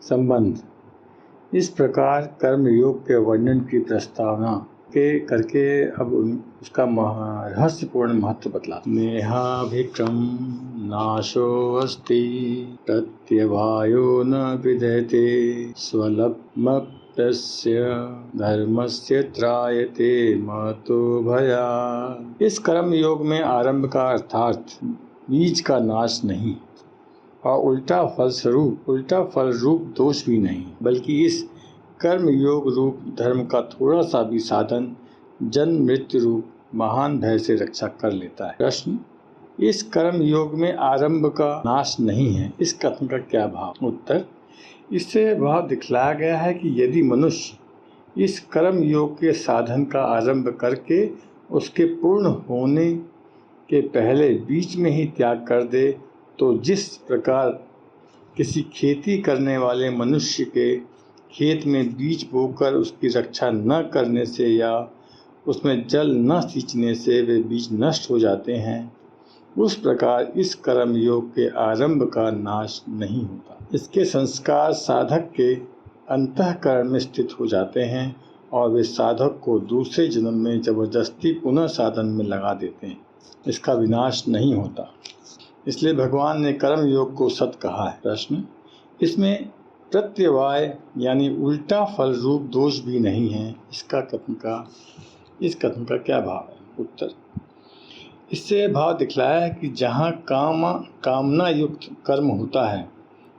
संबंध। इस प्रकार कर्म योग के वर्णन की प्रस्तावना करके अब उसका रहस्यपूर्ण महत्व बतला। नेहाभिक्रम नाशो अस्ति प्रत्यवायो न विद्यते स्वलभमप्यस्य धर्मस्य त्रायते महतो भयात्। इस कर्म योग में आरंभ का अर्थात बीज का नाश नहीं और उल्टा फल रूप दोष भी नहीं, बल्कि इस कर्म योग रूप धर्म का थोड़ा सा भी साधन जन्म मृत्यु रूप महान भय से रक्षा कर लेता है। प्रश्न, इस कर्म योग में आरंभ का नाश नहीं है, इस कथन का क्या भाव? उत्तर, इससे भाव दिखलाया गया है कि यदि मनुष्य इस कर्म योग के साधन का आरंभ करके उसके पूर्ण होने के पहले बीच में ही त्याग कर दे तो जिस प्रकार किसी खेती करने वाले मनुष्य के खेत में बीज बोकर उसकी रक्षा न करने से या उसमें जल न सींचने से वे बीज नष्ट हो जाते हैं, उस प्रकार इस कर्म योग के आरंभ का नाश नहीं होता। इसके संस्कार साधक के अंतःकरण में स्थित हो जाते हैं और वे साधक को दूसरे जन्म में जबरदस्ती पुनः साधन में लगा देते हैं। इसका विनाश नहीं होता, इसलिए भगवान ने कर्म योग को सत कहा है। प्रश्न, इसमें प्रत्यवाय यानी उल्टा फल रूप दोष भी नहीं है, इस कथन का क्या भाव है? उत्तर, इससे भाव दिखलाया है कि जहाँ कामना युक्त कर्म होता है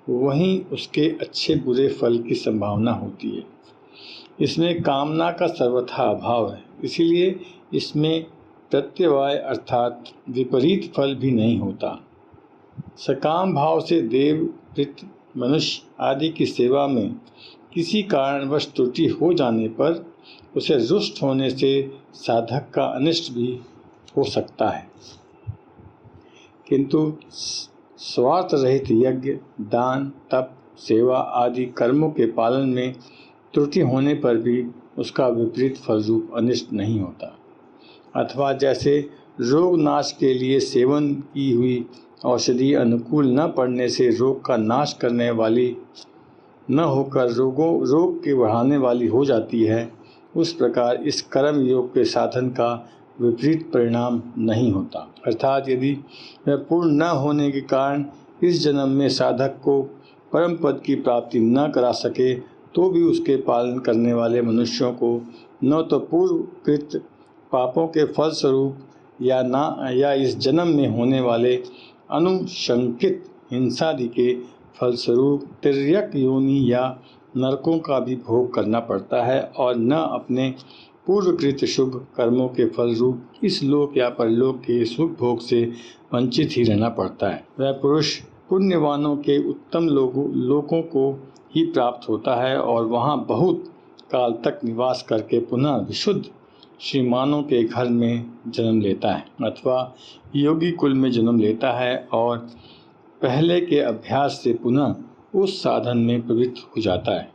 वहीं उसके अच्छे बुरे फल की संभावना होती है। इसमें कामना का सर्वथा अभाव है, इसीलिए इसमें प्रत्यवाय अर्थात विपरीत फल भी नहीं होता। सकाम भाव से देव पितृ मनुष्य आदि की सेवा में किसी कारणवश त्रुटि हो जाने पर उसे रुष्ट होने से साधक का अनिष्ट भी हो सकता है, किंतु स्वार्थ रहित यज्ञ, दान, तप, सेवा आदि कर्मों के पालन में त्रुटि होने पर भी उसका विपरीत फल रूप अनिष्ट नहीं होता। अथवा जैसे रोग नाश के लिए सेवन की हुई औषधि अनुकूल न पड़ने से रोग का नाश करने वाली न होकर रोग के बढ़ाने वाली हो जाती है, उस प्रकार इस कर्म योग के साधन का विपरीत परिणाम नहीं होता। अर्थात यदि वह पूर्ण न होने के कारण इस जन्म में साधक को परम पद की प्राप्ति न करा सके तो भी उसके पालन करने वाले मनुष्यों को न तो पूर्वकृत पापों के फलस्वरूप या इस जन्म में होने वाले अनुशंकित हिंसादि के फलस्वरूप तिर्यक योनि या नरकों का भी भोग करना पड़ता है और न अपने पूर्वकृत शुभ कर्मों के फलरूप इस लोक या परलोक के सुख भोग से वंचित ही रहना पड़ता है। वह पुरुष पुण्यवानों के उत्तम लोकों को ही प्राप्त होता है और वहाँ बहुत काल तक निवास करके पुनः विशुद्ध श्रीमानों के घर में जन्म लेता है अथवा योगी कुल में जन्म लेता है और पहले के अभ्यास से पुनः उस साधन में प्रवृत्त हो जाता है।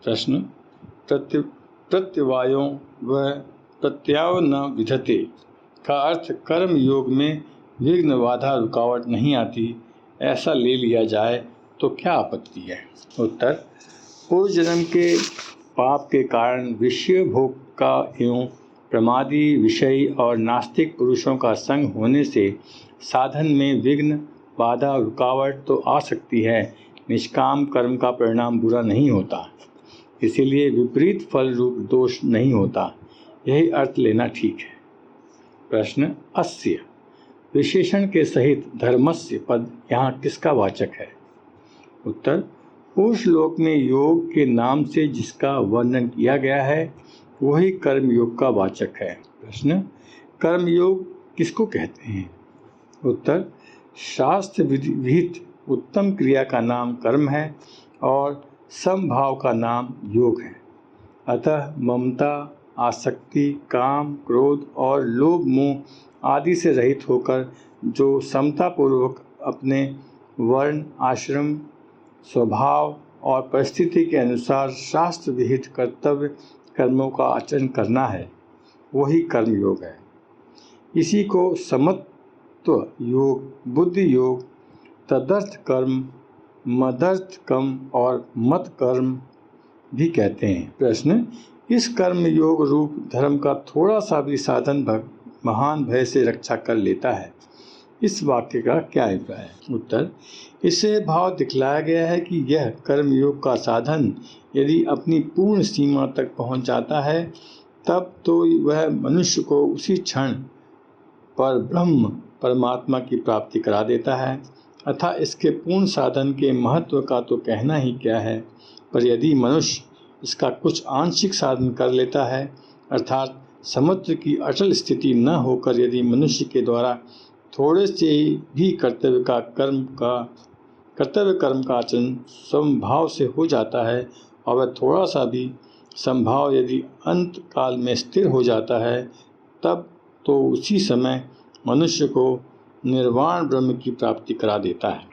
प्रश्न, प्रत्यवायों व प्रत्याव न विधते का अर्थ कर्म योग में विघ्न बाधा रुकावट नहीं आती, ऐसा ले लिया जाए तो क्या आपत्ति है? उत्तर, पूर्व जन्म के पाप के कारण विषय भोग का एवं प्रमादी विषयी और नास्तिक पुरुषों का संग होने से साधन में विघ्न बाधा रुकावट तो आ सकती है, निष्काम कर्म का परिणाम बुरा नहीं होता, इसीलिए विपरीत फल रूप दोष नहीं होता, यही अर्थ लेना ठीक है। प्रश्न, अस्य विशेषण के सहित धर्मस्य पद यहाँ किसका वाचक है? उत्तर, पूर्व श्लोक में योग के नाम से जिसका वर्णन किया गया है वही कर्म योग का वाचक है। प्रश्न, कर्म योग किसको कहते हैं? उत्तर, शास्त्र विहित उत्तम क्रिया का नाम कर्म है और समभाव का नाम योग है। अतः ममता, आसक्ति, काम, क्रोध और लोभ मोह आदि से रहित होकर जो समतापूर्वक अपने वर्ण, आश्रम, स्वभाव और परिस्थिति के अनुसार शास्त्र विहित कर्तव्य कर्मों का आचरण करना है वही कर्म योग है। इसी को समत्व योग, बुद्धि योग, तदर्थ कर्म मदर्थ कम और मत कर्म भी कहते हैं। प्रश्न, इस कर्म योग रूप धर्म का थोड़ा सा भी साधन महान भय से रक्षा कर लेता है। इस वाक्य का क्या अभिप्राय है? उत्तर, इससे भाव दिखलाया गया है कि यह कर्मयोग का साधन यदि अपनी पूर्ण सीमा तक पहुंच जाता है तब तो वह मनुष्य को उसी क्षण पर ब्रह्म परमात्मा की प्राप्ति करा देता है। अतः इसके पूर्ण साधन के महत्व का तो कहना ही क्या है। पर यदि मनुष्य इसका कुछ आंशिक साधन कर लेता है, अर्थात समुद्र की अटल स्थिति न होकर यदि मनुष्य के द्वारा थोड़े से भी कर्तव्य कर्म का आचरण समभाव से हो जाता है और वह थोड़ा सा भी संभाव यदि अंत काल में स्थिर हो जाता है, तब तो उसी समय मनुष्य को निर्वाण ब्रह्म की प्राप्ति करा देता है।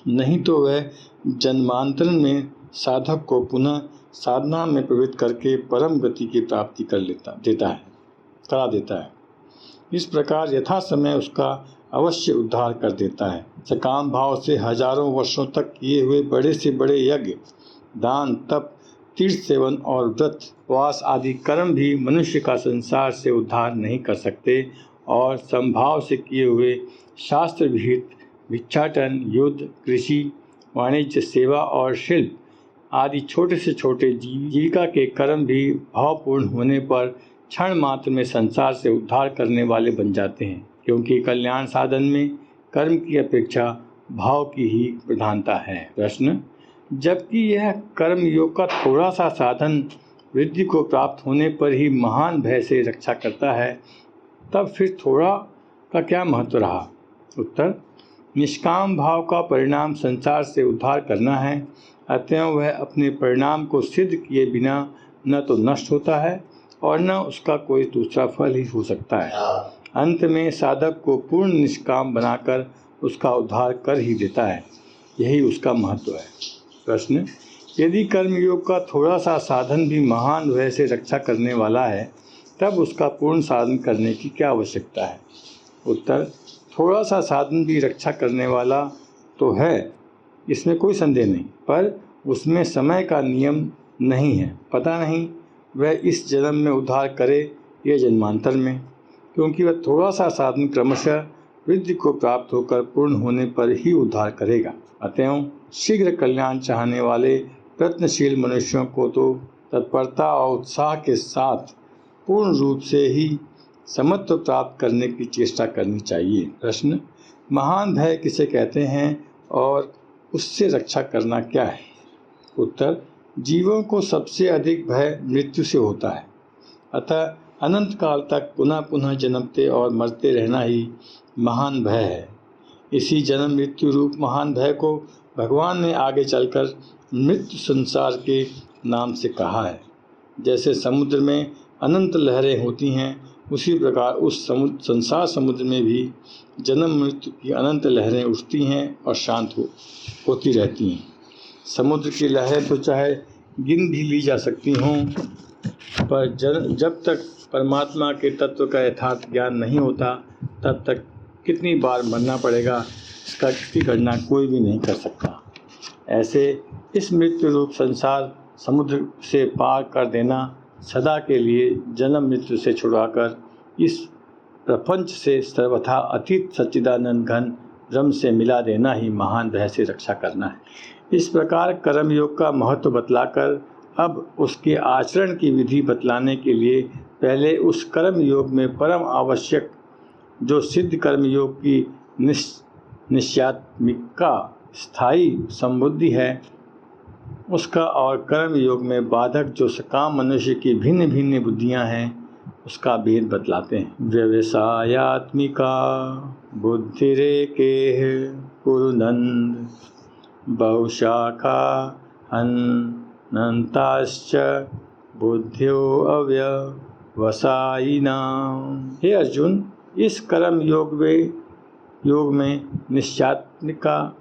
नहीं तो वह जन्मांतर में साधक को पुनः साधना में प्रवृत्त करके परम गति की प्राप्ति करा देता है। इस प्रकार यथा समय उसका अवश्य उद्धार कर देता है। सकाम भाव से हजारों वर्षों तक किए हुए बड़े से बड़े यज्ञ, दान, तप, तीर्थ सेवन और व्रत, उपवास आदि कर्म भी मनुष्य का संसार से उद्धार नहीं कर सकते और संभाव से किए हुए शास्त्र विहित भिक्षाटन, युद्ध, कृषि, वाणिज्य, सेवा और शिल्प आदि छोटे से छोटे जीविका के कर्म भी भावपूर्ण होने पर क्षण मात्र में संसार से उद्धार करने वाले बन जाते हैं, क्योंकि कल्याण साधन में कर्म की अपेक्षा भाव की ही प्रधानता है। प्रश्न, जबकि यह कर्म योग का थोड़ा सा साधन वृद्धि को प्राप्त होने पर ही महान भय से रक्षा करता है, तब फिर थोड़ा का क्या महत्व रहा? उत्तर, निष्काम भाव का परिणाम संसार से उद्धार करना है। अतएव वह अपने परिणाम को सिद्ध किए बिना न तो नष्ट होता है और न उसका कोई दूसरा फल ही हो सकता है। अंत में साधक को पूर्ण निष्काम बनाकर उसका उद्धार कर ही देता है। यही उसका महत्व है। प्रश्न, यदि कर्मयोग का थोड़ा सा साधन भी महान भय से रक्षा करने वाला है, तब उसका पूर्ण साधन करने की क्या आवश्यकता है? उत्तर, थोड़ा सा साधन भी रक्षा करने वाला तो है, इसमें कोई संदेह नहीं, पर उसमें समय का नियम नहीं है। पता नहीं वह इस जन्म में उद्धार करे या जन्मांतर में, क्योंकि वह थोड़ा सा साधन क्रमशः वृद्धि को प्राप्त होकर पूर्ण होने पर ही उद्धार करेगा। अतएव शीघ्र कल्याण चाहने वाले प्रयत्नशील मनुष्यों को तो तत्परता और उत्साह के साथ पूर्ण रूप से ही समत्व प्राप्त करने की चेष्टा करनी चाहिए। प्रश्न, महान भय किसे कहते हैं और उससे रक्षा करना क्या है? उत्तर, जीवों को सबसे अधिक भय मृत्यु से होता है। अतः अनंत काल तक पुनः पुनः जन्मते और मरते रहना ही महान भय है। इसी जन्म मृत्यु रूप महान भय को भगवान ने आगे चलकर मृत्यु संसार के नाम से कहा है। जैसे समुद्र में अनंत लहरें होती हैं, उसी प्रकार उस संसार समुद्र में भी जन्म मृत्यु की अनंत लहरें उठती हैं और शांत होती रहती हैं। समुद्र की लहरें तो चाहे गिन भी ली जा सकती हों, पर जब तक परमात्मा के तत्व का यथार्थ ज्ञान नहीं होता, तब तक कितनी बार मरना पड़ेगा, इसकी गणना कोई भी नहीं कर सकता। ऐसे इस मृत्यु रूप संसार समुद्र से पार कर देना, सदा के लिए जन्म मृत्यु से छुड़ाकर इस प्रपंच से सर्वथा अतीत सच्चिदानंद घन ब्रह्म से मिला देना ही महान भय से रक्षा करना है। इस प्रकार कर्मयोग का महत्व बतलाकर अब उसके आचरण की विधि बतलाने के लिए पहले उस कर्म योग में परम आवश्यक जो सिद्ध कर्मयोग की निश्चयात्मिका स्थायी संबुद्धि है उसका, और कर्म योग में बाधक जो सकाम मनुष्य की भिन्न भिन्न बुद्धियां हैं उसका भेद बतलाते हैं। व्यवसायात्मिका बुद्धिरेके कुरुनंद बहुशाखा अनंताश्च बुद्ध्यो अव्यवसायिना। हे अर्जुन, इस कर्म योग में निश्चयात्मिका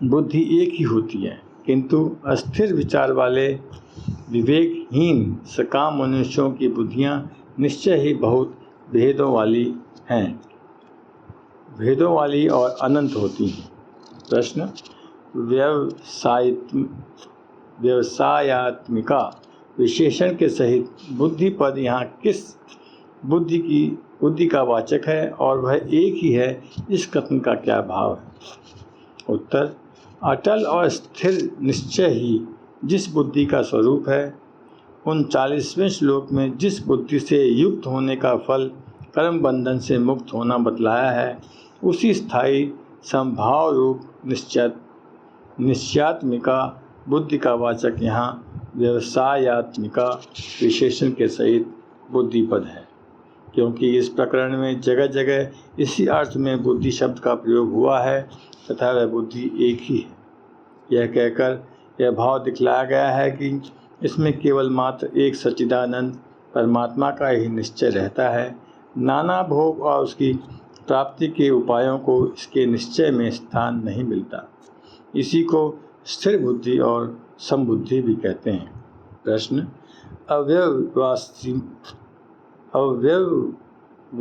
बुद्धि एक ही होती है, किंतु अस्थिर विचार वाले विवेकहीन सकाम मनुष्यों की बुद्धियां निश्चय ही बहुत भेदों वाली हैं। भेदों वाली और अनंत होती हैं। प्रश्न, व्यवसायत्मिका विशेषण के सहित बुद्धि पद यहाँ किस बुद्धि का वाचक है और वह एक ही है, इस कथन का क्या भाव है? उत्तर, अटल और स्थिर निश्चय ही जिस बुद्धि का स्वरूप है। 39वें श्लोक में जिस बुद्धि से युक्त होने का फल कर्म बंधन से मुक्त होना बतलाया है, उसी स्थायी संभाव रूप निश्चयात्मिका बुद्धि का वाचक यहाँ व्यवसायत्मिका विशेषण के सहित बुद्धि पद है, क्योंकि इस प्रकरण में जगह जगह इसी अर्थ में बुद्धि शब्द का प्रयोग हुआ है तथा वह बुद्धि एक ही है। यह कहकर यह भाव दिखलाया गया है कि इसमें केवल मात्र एक सच्चिदानंद परमात्मा का ही निश्चय रहता है। नाना भोग और उसकी प्राप्ति के उपायों को इसके निश्चय में स्थान नहीं मिलता। इसी को स्थिर बुद्धि और समबुद्धि भी कहते हैं। प्रश्न,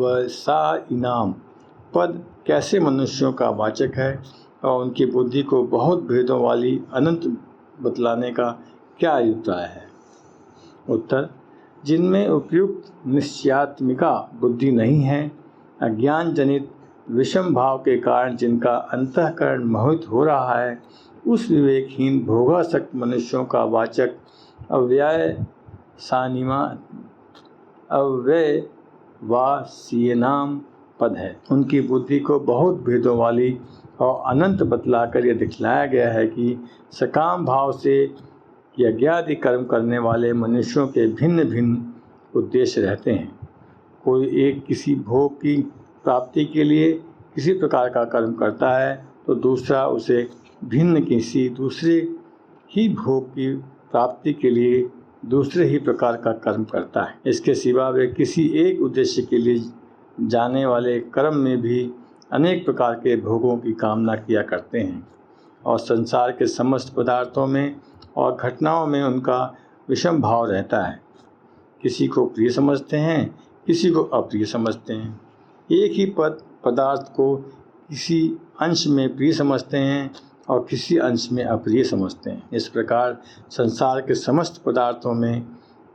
अव्यवसायिनाम पद कैसे मनुष्यों का वाचक है और उनकी बुद्धि को बहुत भेदों वाली अनंत बतलाने का क्या अभिप्राय है? उत्तर, जिनमें उपयुक्त निश्चयात्मिका बुद्धि नहीं है, अज्ञान जनित विषम भाव के कारण जिनका अंतःकरण मोहित हो रहा है, उस विवेकहीन भोगासक्त मनुष्यों का वाचक अव्यवसायिनाम पद है। उनकी बुद्धि को बहुत भेदों वाली और अनंत बतलाकर यह दिखलाया गया है कि सकाम भाव से यज्ञादि कर्म करने वाले मनुष्यों के भिन्न भिन्न उद्देश्य रहते हैं। कोई एक किसी भोग की प्राप्ति के लिए किसी प्रकार का कर्म करता है, तो दूसरा उसे भिन्न किसी दूसरे ही भोग की प्राप्ति के लिए दूसरे ही प्रकार का कर्म करता है। इसके सिवा वे किसी एक उद्देश्य के लिए जाने वाले कर्म में भी अनेक प्रकार के भोगों की कामना किया करते हैं और संसार के समस्त पदार्थों में और घटनाओं में उनका विषम भाव रहता है। किसी को प्रिय समझते हैं, किसी को अप्रिय समझते हैं। एक ही पदार्थ को किसी अंश में प्रिय समझते हैं और किसी अंश में अप्रिय समझते हैं। इस प्रकार संसार के समस्त पदार्थों में,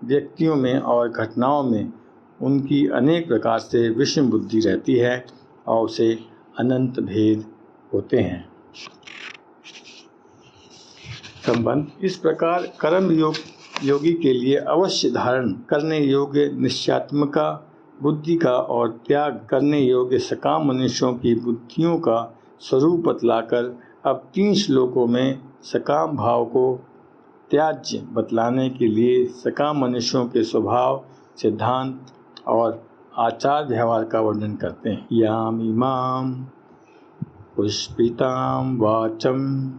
व्यक्तियों में और घटनाओं में उनकी अनेक प्रकार से विषम बुद्धि रहती है और उसे अनंत भेद होते हैं। संबंध, इस प्रकार कर्म योगी के लिए अवश्य धारण करने योग्य निश्चयात्मिका बुद्धि का और त्याग करने योग्य सकाम मनुष्यों की बुद्धियों का स्वरूप बतलाकर अब 3 श्लोकों में सकाम भाव को त्याज्य बतलाने के लिए सकाम मनुष्यों के स्वभाव, सिद्धांत और आचार व्यवहार का वर्णन करते हैं। यामिमां पुष्पितां वाचं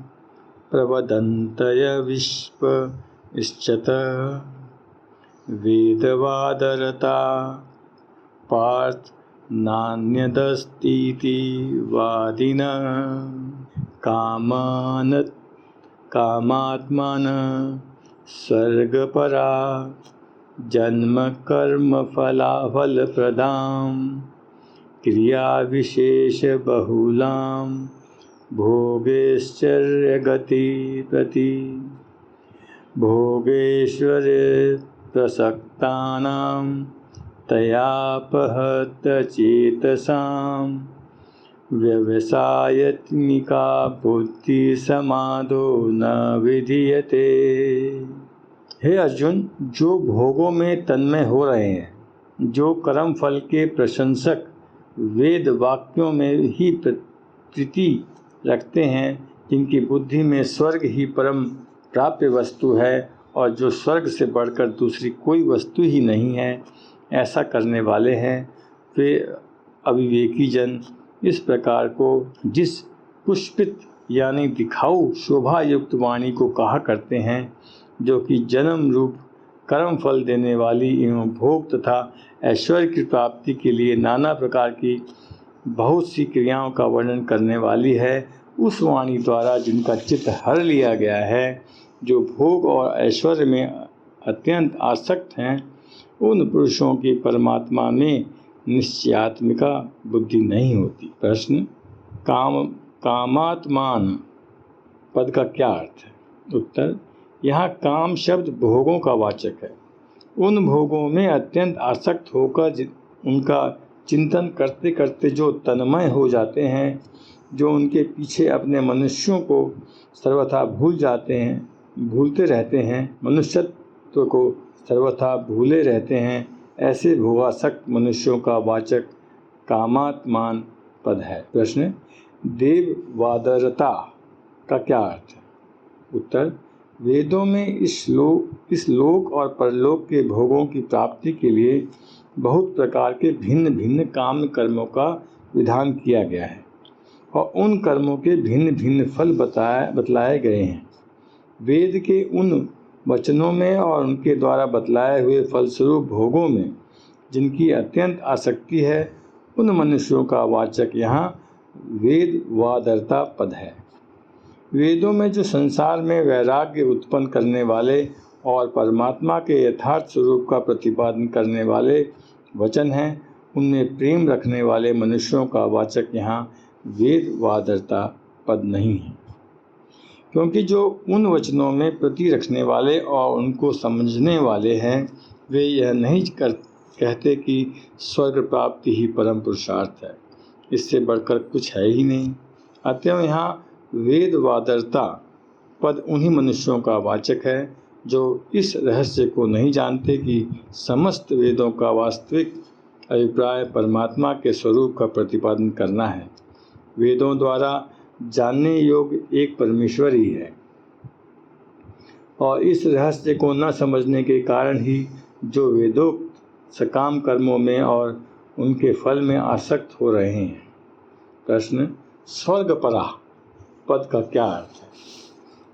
प्रवदन्तय विश्वश्चत वेदवादरता पार्थ नान्यदस्तीति वादिनः कामात्मनः स्वर्गपरा जन्म कर्म फलप्रदां क्रिया विशेष बहुलां भोगैश्वर्यगति प्रति भोगेश्वर प्रसक्तानां तयापहत चेतसां व्यवसायत्मिका बुद्धि समादो न विधीयते। हे अर्जुन, जो भोगों में तन्मय हो रहे हैं, जो कर्म फल के प्रशंसक वेद वाक्यों में ही प्रीति रखते हैं, जिनकी बुद्धि में स्वर्ग ही परम प्राप्य वस्तु है और जो स्वर्ग से बढ़कर दूसरी कोई वस्तु ही नहीं है, ऐसा करने वाले हैं, वे अविवेकी जन इस प्रकार को जिस पुष्पित यानी दिखाऊ शोभा युक्त वाणी को कहा करते हैं, जो कि जन्म रूप कर्म फल देने वाली एवं भोग तथा ऐश्वर्य की प्राप्ति के लिए नाना प्रकार की बहुत सी क्रियाओं का वर्णन करने वाली है, उस वाणी द्वारा जिनका चित्त हर लिया गया है, जो भोग और ऐश्वर्य में अत्यंत आसक्त हैं, उन पुरुषों की परमात्मा में निश्चयात्मिका बुद्धि नहीं होती। प्रश्न, कामात्मान पद का क्या अर्थ है? उत्तर, यहाँ काम शब्द भोगों का वाचक है। उन भोगों में अत्यंत आसक्त होकर उनका चिंतन करते करते जो तन्मय हो जाते हैं, जो उनके पीछे अपने मनुष्यों को सर्वथा भूलते रहते हैं, मनुष्यत्व को सर्वथा भूले रहते हैं, ऐसे भोगासक्त मनुष्यों का वाचक कामात्मान पद है। प्रश्न, देववादरता का क्या अर्थ है? उत्तर, वेदों में इस लोक और परलोक के भोगों की प्राप्ति के लिए बहुत प्रकार के भिन्न भिन्न काम कर्मों का विधान किया गया है और उन कर्मों के भिन्न भिन्न फल बतलाए गए हैं। वेद के उन वचनों में और उनके द्वारा बतलाए हुए फलस्वरूप भोगों में जिनकी अत्यंत आसक्ति है, उन मनुष्यों का वाचक यहाँ वेदवादरता पद है। वेदों में जो संसार में वैराग्य उत्पन्न करने वाले और परमात्मा के यथार्थ स्वरूप का प्रतिपादन करने वाले वचन हैं, उनमें प्रेम रखने वाले मनुष्यों का वाचक यहाँ वेदवादरता पद नहीं है, क्योंकि जो उन वचनों में प्रति रखने वाले और उनको समझने वाले हैं, वे यह नहीं कहते कि स्वर्ग प्राप्ति ही परम पुरुषार्थ है, इससे बढ़कर कुछ है ही नहीं। अतएव यहाँ वेदवादरता पद उन्हीं मनुष्यों का वाचक है जो इस रहस्य को नहीं जानते कि समस्त वेदों का वास्तविक अभिप्राय परमात्मा के स्वरूप का प्रतिपादन करना है। वेदों द्वारा जानने योग्य एक परमेश्वर ही है और इस रहस्य को न समझने के कारण ही जो वेदोक्त सकाम कर्मों में और उनके फल में आसक्त हो रहे हैं। प्रश्न, स्वर्गपरा पद का क्या अर्थ है?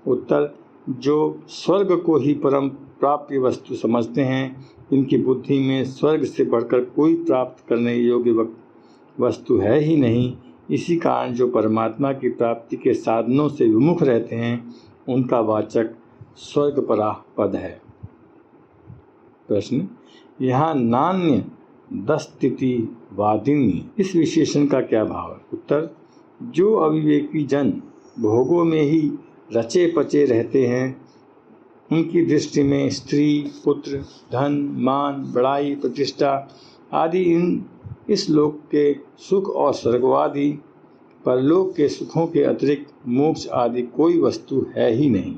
उत्तर, जो स्वर्ग को ही परम प्राप्य वस्तु समझते हैं, इनकी बुद्धि में स्वर्ग से बढ़कर कोई प्राप्त करने योग्य वस्तु है ही नहीं। इसी कारण जो परमात्मा की प्राप्ति के साधनों से विमुख रहते हैं, उनका वाचक स्वर्गपरा पद है। प्रश्न, यहाँ नान्य दस्तिति वादिनी इस विशेषण का क्या भाव है? उत्तर, जो अविवेकी जन भोगों में ही रचे पचे रहते हैं, उनकी दृष्टि में स्त्री, पुत्र, धन, मान, बड़ाई, प्रतिष्ठा आदि इस लोक के सुख और स्वर्गवादी परलोक के सुखों के अतिरिक्त मोक्ष आदि कोई वस्तु है ही नहीं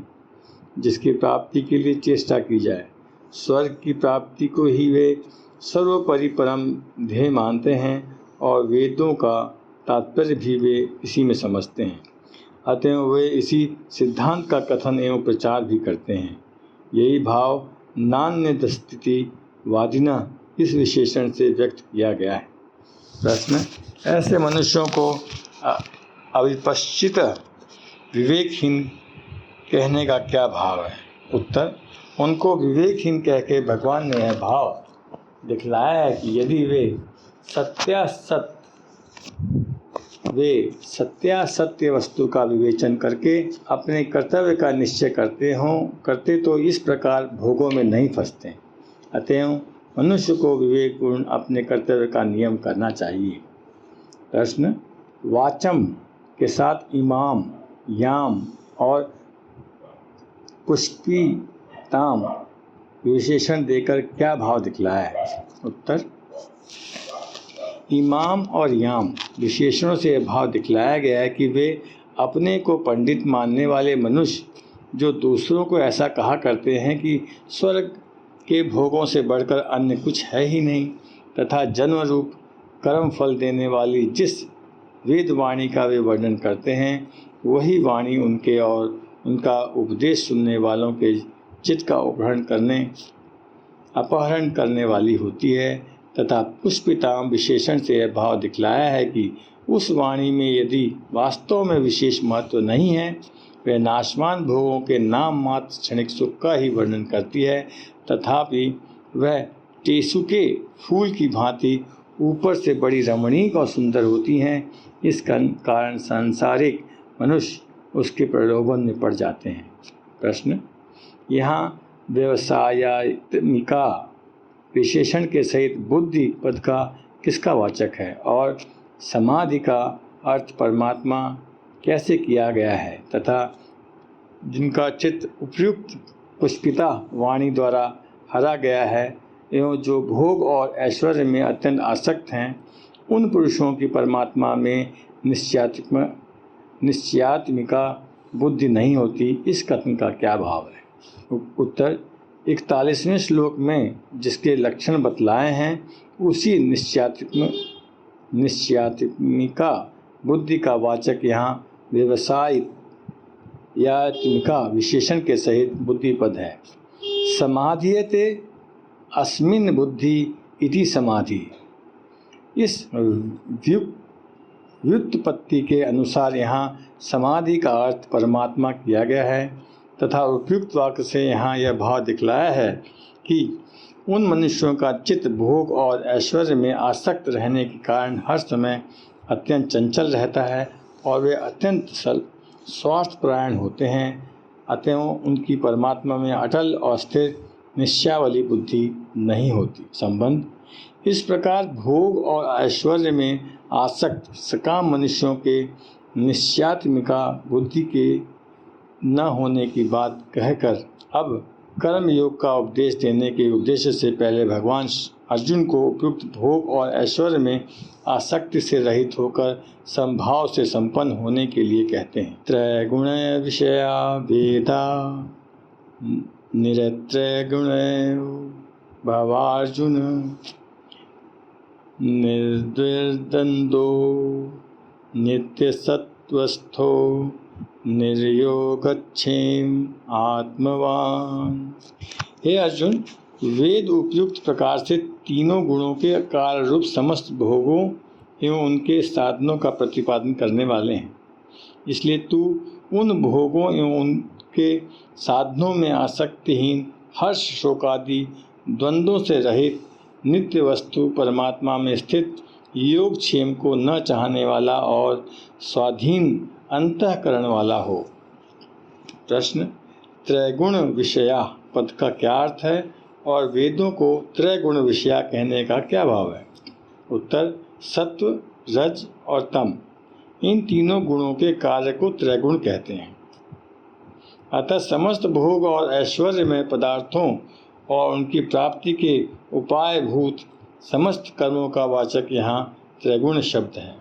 जिसकी प्राप्ति के लिए चेष्टा की जाए। स्वर्ग की प्राप्ति को ही वे सर्वोपरि परम ध्येय मानते हैं और वेदों का तात्पर्य भी वे इसी में समझते हैं। अतएव वे इसी सिद्धांत का कथन एवं प्रचार भी करते हैं। यही भाव नान्यदस्तिति वादिना इस विशेषण से व्यक्त किया गया है। प्रश्न, ऐसे मनुष्यों को अविपश्चित विवेकहीन कहने का क्या भाव है? उत्तर, उनको विवेकहीन कह के भगवान ने यह भाव दिखलाया है कि यदि वे सत्यासत्य वस्तु का विवेचन करके अपने कर्तव्य का निश्चय करते तो इस प्रकार भोगों में नहीं फंसते। अतएव मनुष्य को विवेकपूर्ण अपने कर्तव्य का नियम करना चाहिए। प्रश्न, वाचम के साथ इमाम, याम और पुष्पिताम विशेषण देकर क्या भाव दिखलाया है? उत्तर, इमाम और याम विशेषणों से यह भाव दिखलाया गया है कि वे अपने को पंडित मानने वाले मनुष्य जो दूसरों को ऐसा कहा करते हैं कि स्वर्ग के भोगों से बढ़कर अन्य कुछ है ही नहीं तथा जन्म रूप कर्म फल देने वाली जिस वेद वाणी का वे वर्णन करते हैं, वही वाणी उनके और उनका उपदेश सुनने वालों के चित्त का अपहरण करने वाली होती है तथा पुष्पिताम विशेषण से यह भाव दिखलाया है कि उस वाणी में यदि वास्तव में विशेष महत्व नहीं है, वह नाशवान भोगों के नाम मात्र क्षणिक सुख का ही वर्णन करती है, तथापि वह टेसु के फूल की भांति ऊपर से बड़ी रमणीक और सुंदर होती हैं। इस कारण सांसारिक मनुष्य उसके प्रलोभन में पड़ जाते हैं। प्रश्न, यहाँ व्यवसायत्मिका विशेषण के सहित बुद्धि पद का किसका वाचक है और समाधि का अर्थ परमात्मा कैसे किया गया है तथा जिनका चित्त उपयुक्त पुष्पिता वाणी द्वारा हरा गया है एवं जो भोग और ऐश्वर्य में अत्यंत आसक्त हैं, उन पुरुषों की परमात्मा में निश्चयात्मिका बुद्धि नहीं होती। इस कथन का क्या भाव है? उत्तर, 41वें श्लोक में जिसके लक्षण बतलाए हैं उसी निश्चयात्मिका बुद्धि का वाचक यहाँ व्यवसायिक यात्मिका विशेषण के सहित बुद्धिपद है। समाधीयते अस्मिन् बुद्धि इति समाधि। इस व्युत्पत्ति के अनुसार यहाँ समाधि का अर्थ परमात्मा किया गया है तथा उपयुक्त वाक्य से यहाँ यह भाव दिखलाया है कि उन मनुष्यों का चित्त भोग और ऐश्वर्य में आसक्त रहने के कारण हर समय अत्यंत चंचल रहता है और वे अत्यंत स्वार्थपरायण होते हैं, अतएव उनकी परमात्मा में अटल और स्थिर निश्चयावली बुद्धि नहीं होती। संबंध, इस प्रकार भोग और ऐश्वर्य में आसक्त सकाम मनुष्यों के निश्चयात्मिका बुद्धि के न होने की बात कहकर अब कर्म योग का उपदेश देने के उद्देश्य से पहले भगवान अर्जुन को उपयुक्त भोग और ऐश्वर्य में आसक्ति से रहित होकर समभाव से संपन्न होने के लिए कहते हैं। त्रैगुण विषया वेदा निरत्रैगुण भवार्जुन निर्द्वंदो नित्यसत्वस्थो निर्योगक्षेम आत्मवान। हे अर्जुन, वेद उपयुक्त प्रकार से तीनों गुणों के कार्य रूप समस्त भोगों एवं उनके साधनों का प्रतिपादन करने वाले हैं। इसलिए तू उन भोगों एवं उनके साधनों में आसक्तिहीन, हर्ष शोकादि द्वंद्वों से रहित, नित्य वस्तु परमात्मा में स्थित, योगक्षेम को न चाहने वाला और स्वाधीन अंतःकरण वाला हो। प्रश्न, त्रैगुण विषया पद का क्या अर्थ है और वेदों को त्रैगुण विषया कहने का क्या भाव है? उत्तर, सत्व, रज और तम, इन तीनों गुणों के कार्य को त्रैगुण कहते हैं। अतः समस्त भोग और ऐश्वर्य में पदार्थों और उनकी प्राप्ति के उपाय भूत समस्त कर्मों का वाचक यहाँ त्रैगुण शब्द है।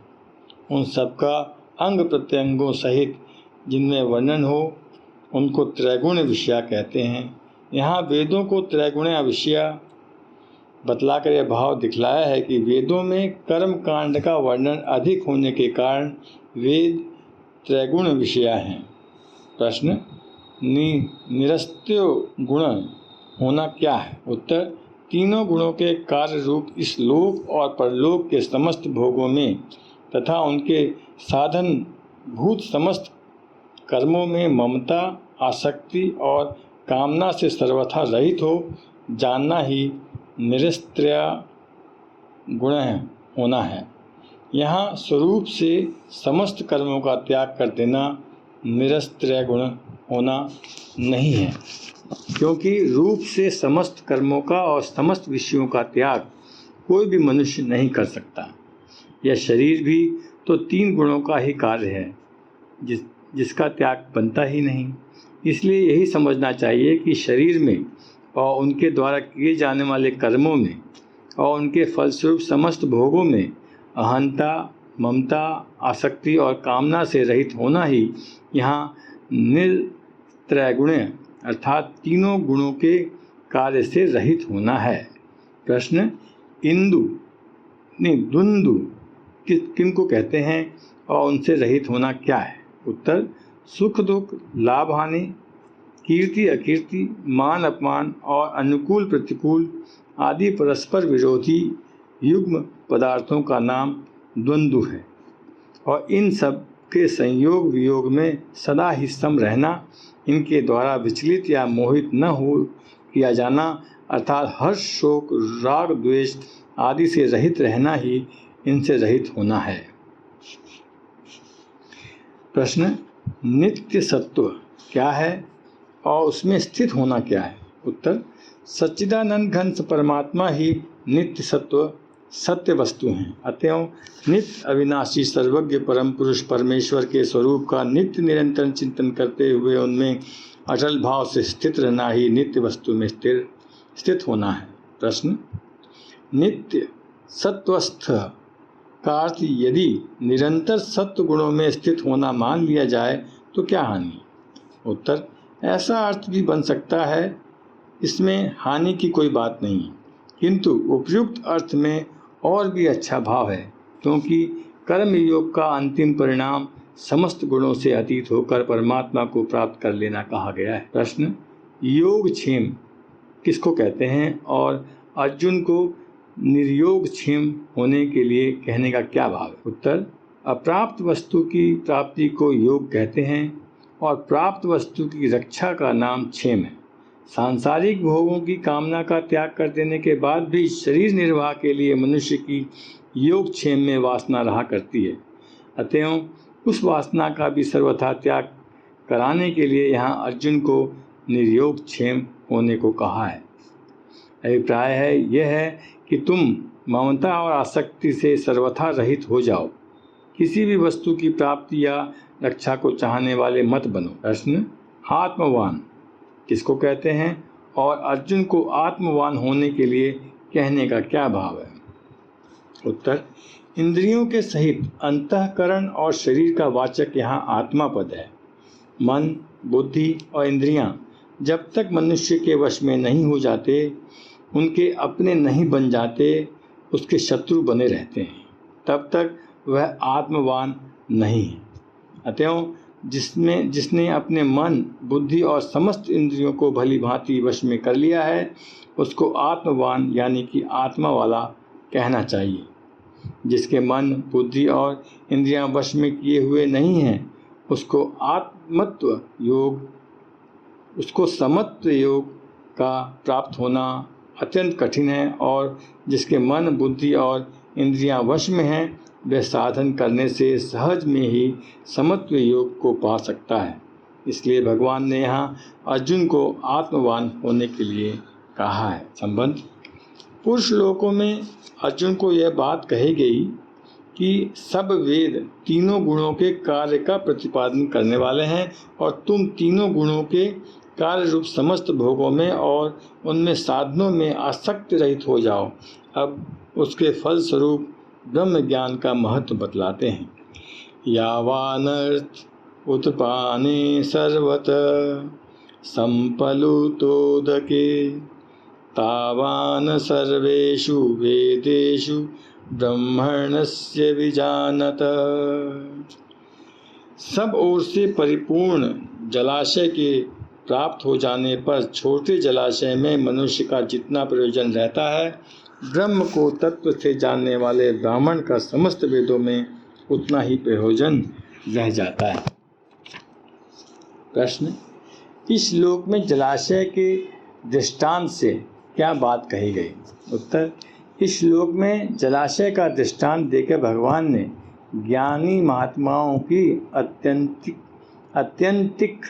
उन सबका अंग प्रत्यंगों सहित जिनमें वर्णन हो उनको त्रैगुण विषया कहते हैं। यहाँ वेदों को त्रैगुण विषया बतलाकर यह भाव दिखलाया है कि वेदों में कर्म कांड का वर्णन अधिक होने के कारण वेद त्रैगुण विषया हैं। प्रश्न, निरस्त्यो गुण होना क्या है? उत्तर, तीनों गुणों के कार्य रूप इस लोक और परलोक के समस्त भोगों में तथा उनके साधन भूत समस्त कर्मों में ममता, आसक्ति और कामना से सर्वथा रहित हो जानना ही निरस्त्रय गुण होना है। यहाँ स्वरूप से समस्त कर्मों का त्याग कर देना निरस्त्रय गुण होना नहीं है, क्योंकि रूप से समस्त कर्मों का और समस्त विषयों का त्याग कोई भी मनुष्य नहीं कर सकता। यह शरीर भी तो तीन गुणों का ही कार्य है जिसका त्याग बनता ही नहीं। इसलिए यही समझना चाहिए कि शरीर में और उनके द्वारा किए जाने वाले कर्मों में और उनके फलस्वरूप समस्त भोगों में अहंता, ममता, आसक्ति और कामना से रहित होना ही यहाँ निरत्रैगुण अर्थात तीनों गुणों के कार्य से रहित होना है। प्रश्न, द्वंद्व किनको कहते हैं और उनसे रहित होना क्या है? उत्तर, सुख दुख, लाभ हानि, कीर्ति अकीर्ति, मान अपमान और अनुकूल प्रतिकूल आदि परस्पर विरोधी युग्म पदार्थों का नाम द्वंद्व है और इन सब के संयोग वियोग में सदा ही सम रहना, इनके द्वारा विचलित या मोहित न हो किया जाना अर्थात हर्ष शोक राग द्वेष आदि से रहित रहना ही इनसे रहित होना है। प्रश्न, नित्य सत्व क्या है और उसमें स्थित होना क्या है? उत्तर, सच्चिदानंद घन परमात्मा ही नित्य सत्व सत्य वस्तु हैं। अतएव नित्य अविनाशी सर्वज्ञ परम पुरुष परमेश्वर के स्वरूप का नित्य निरंतर चिंतन करते हुए उनमें अटल भाव से स्थित रहना ही नित्य वस्तु में स्थित होना है। प्रश्न, नित्य सत्वस्थ का अर्थ यदि निरंतर सत्व गुणों में स्थित होना मान लिया जाए तो क्या हानि? उत्तर, ऐसा अर्थ भी बन सकता है, इसमें हानि की कोई बात नहीं, किंतु उपयुक्त अर्थ में और भी अच्छा भाव है, क्योंकि कर्म योग का अंतिम परिणाम समस्त गुणों से अतीत होकर परमात्मा को प्राप्त कर लेना कहा गया है। प्रश्न, योगक्षेम किसको कहते हैं और अर्जुन को निर्योगक्षेम होने के लिए कहने का क्या भाव है? उत्तर, अप्राप्त वस्तु की प्राप्ति को योग कहते हैं और प्राप्त वस्तु की रक्षा का नाम क्षेम है। सांसारिक भोगों की कामना का त्याग कर देने के बाद भी शरीर निर्वाह के लिए मनुष्य की योगक्षेम में वासना रहा करती है। अतएव उस वासना का भी सर्वथा त्याग कराने के लिए यहाँ अर्जुन को निर्योगक्षेम होने को कहा है। अभिप्राय है यह है कि तुम ममता और आसक्ति से सर्वथा रहित हो जाओ, किसी भी वस्तु की प्राप्ति या रक्षा को चाहने वाले मत बनो। प्रश्न, आत्मवान किसको कहते हैं और अर्जुन को आत्मवान होने के लिए कहने का क्या भाव है? उत्तर, इंद्रियों के सहित अंतःकरण और शरीर का वाचक यहाँ आत्मा पद है। मन, बुद्धि और इंद्रियां जब तक मनुष्य के वश में नहीं हो जाते, उनके अपने नहीं बन जाते, उसके शत्रु बने रहते हैं, तब तक वह आत्मवान नहीं है। अतएव जिसने अपने मन, बुद्धि और समस्त इंद्रियों को भली भांति वश में कर लिया है, उसको आत्मवान यानी कि आत्मा वाला कहना चाहिए। जिसके मन, बुद्धि और इंद्रियां वश में किए हुए नहीं हैं, उसको समत्व योग का प्राप्त होना अत्यंत कठिन है, और जिसके मन, बुद्धि और इंद्रियां वश में हैं, वह साधन करने से सहज में ही समत्व योग को पा सकता है। इसलिए भगवान ने यहाँ अर्जुन को आत्मवान होने के लिए कहा है। संबंध, पुरुष लोकों में अर्जुन को यह बात कही गई कि सब वेद तीनों गुणों के कार्य का प्रतिपादन करने वाले हैं और तुम तीनों गुणों के कार्य रूप समस्त भोगों में और उनमें साधनों में आसक्त रहित हो जाओ। अब उसके फल स्वरूप ब्रह्म ज्ञान का महत्व बतलाते हैं। यावानर्थ उत्पाने सर्वत संपलुतोदके तावान सर्वेषु वेदेषु ब्रह्मणस्य विजानत। सब ओर से परिपूर्ण जलाशय के प्राप्त हो जाने पर छोटे जलाशय में मनुष्य का जितना प्रयोजन रहता है, ब्रह्म को तत्व से जानने वाले ब्राह्मण का समस्त वेदों में उतना ही प्रयोजन रह जाता है। प्रश्न, इस श्लोक में जलाशय के दृष्टांत से क्या बात कही गई? उत्तर, इस श्लोक में जलाशय का दृष्टांत देकर भगवान ने ज्ञानी महात्माओं की अत्यंतिक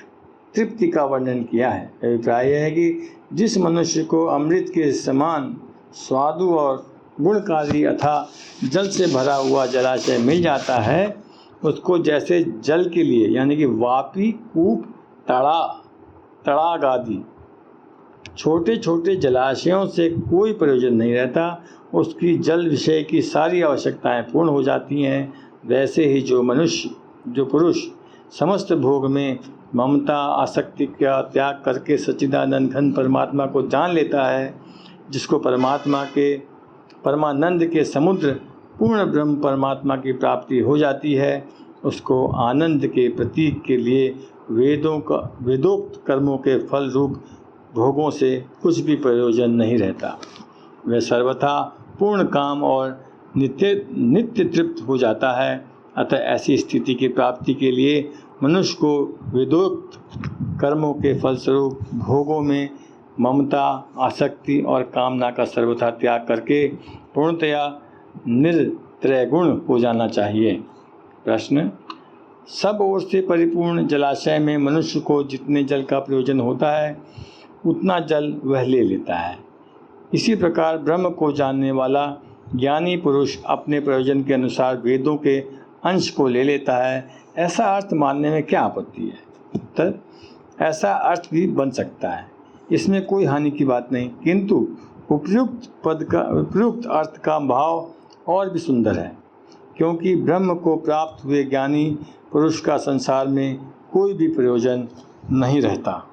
तृप्ति का वर्णन किया है। अभिप्राय है कि जिस मनुष्य को अमृत के समान स्वादु और गुणकारी अथा जल से भरा हुआ जलाशय मिल जाता है, उसको जैसे जल के लिए यानी कि वापी, कूप, तड़ाग आदि छोटे छोटे जलाशयों से कोई प्रयोजन नहीं रहता, उसकी जल विषय की सारी आवश्यकताएं पूर्ण हो जाती हैं, वैसे ही जो पुरुष समस्त भोग में ममता आसक्ति का त्याग करके सच्चिदानंद घन परमात्मा को जान लेता है, जिसको परमानंद के समुद्र पूर्ण ब्रह्म परमात्मा की प्राप्ति हो जाती है, उसको आनंद के प्रतीक के लिए वेदोक्त कर्मों के फल रूप भोगों से कुछ भी प्रयोजन नहीं रहता। वह सर्वथा पूर्ण काम और नित्य तृप्त हो जाता है। अतः ऐसी स्थिति की प्राप्ति के लिए मनुष्य को वेदोक्त कर्मों के फलस्वरूप भोगों में ममता, आसक्ति और कामना का सर्वथा त्याग करके पूर्णतया निर्त्रैगुण हो जाना चाहिए। प्रश्न, सब ओर से परिपूर्ण जलाशय में मनुष्य को जितने जल का प्रयोजन होता है, उतना जल वह ले लेता है। इसी प्रकार ब्रह्म को जानने वाला ज्ञानी पुरुष अपने प्रयोजन के अनुसार वेदों के अंश को ले लेता है, ऐसा अर्थ मानने में क्या आपत्ति है? उत्तर, ऐसा अर्थ भी बन सकता है, इसमें कोई हानि की बात नहीं, किंतु उपयुक्त अर्थ का भाव और भी सुंदर है, क्योंकि ब्रह्म को प्राप्त हुए ज्ञानी पुरुष का संसार में कोई भी प्रयोजन नहीं रहता।